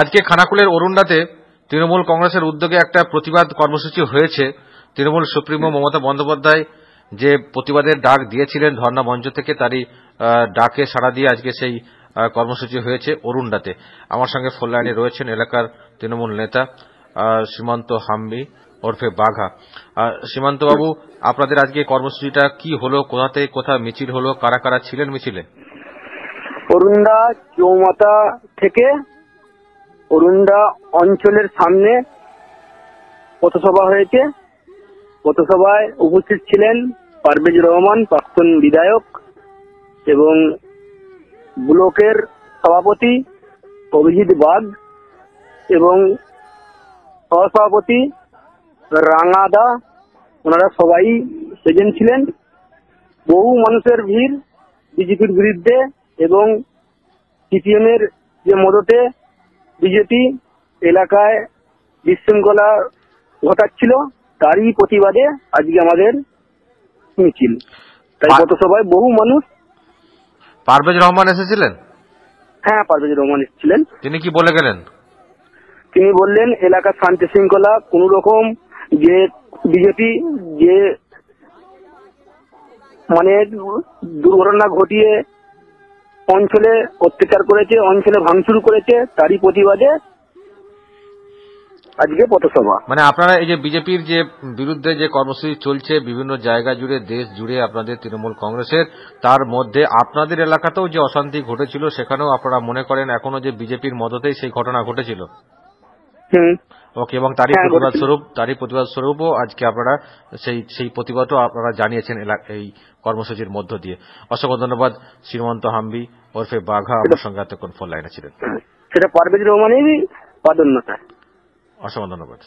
আজকে খানাকুলের অরুন্ডাতে তৃণমূল কংগ্রেসের উদ্যোগে একটা প্রতিবাদ কর্মসূচি হয়েছে। তৃণমূল সুপ্রিমো মমতা বন্দ্যোপাধ্যায় যে প্রতিবাদের ডাক দিয়েছিলেন ধর্ণা মঞ্চ থেকে, তারই ডাকে সাড়া দিয়ে আজকে সেই কর্মসূচি হয়েছে অরুন্ডাতে। আমার সঙ্গে ফোন লাইনে রয়েছেন এলাকার তৃণমূল নেতা সীমান্ত হাম্বি ওরফে বাঘা। সীমান্ত বাবু, আপনাদের আজকে কর্মসূচিটা কি হলো, কোথা থেকে কোথা মিছিল হলো, কারা কারা ছিলেন মিছিলে? অরুন্ডা চৌমাথা থেকে অরুন্ডা অঞ্চলের সামনে পথসভা হয়েছে। পথসভায় উপস্থিত ছিলেন পারভেজ রহমান, প্রাক্তন বিধায়ক, এবং ব্লকের সভাপতি অভিজিৎ বাগ এবং সহসভাপতি রাঙাদা, ওনারা সবাই প্রেজেন্ট ছিলেন। বহু মানুষের ভিড় বিজেপির বিরুদ্ধে এবং সিপিএম এর যে মদতে বিজেপি এলাকায় বিশৃঙ্খলা ঘটাচ্ছিল তারই প্রতিবাদে আজকে আমাদের মিছিল। তাই পথসভায় বহু মানুষ। পারভেজ রহমান এসেছিলেন? হ্যাঁ, পারভেজ রহমান এসেছিলেন। তিনি কি বলে গেলেন? তিনি বললেন এলাকার শান্তি শৃঙ্খলা কোন রকম যে বিজেপি যে দুর্ঘটনা ঘটিয়ে অঞ্চলে অত্যাচার করেছে, অঞ্চলে ভাঙচুর করেছে, তারই প্রতিবাদে আজকে পথসভা। আপনারা এই যে বিজেপির যে বিরুদ্ধে যে কর্মসূচি চলছে বিভিন্ন জায়গা জুড়ে, দেশ জুড়ে আপনাদের তৃণমূল কংগ্রেসের, তার মধ্যে আপনাদের এলাকাতেও যে অশান্তি ঘটেছিল সেখানেও আপনারা মনে করেন এখনো যে বিজেপির মদতেই সেই ঘটনা ঘটেছিল? ওকে, এবং তারই প্রতিবাদ স্বরূপও আজকে আপনারা সেই প্রতিবাদও আপনারা জানিয়েছেন এই কর্মসূচির মধ্য দিয়ে। অসংখ্য ধন্যবাদ সীমান্ত হাম্বি ওরফে বাঘা, আমার সঙ্গে এতক্ষণ ফোন লাইনে ছিলেন। সেটা পারভেজ রহমানেরই প্রাধান্যতা। অসংখ্য ধন্যবাদ।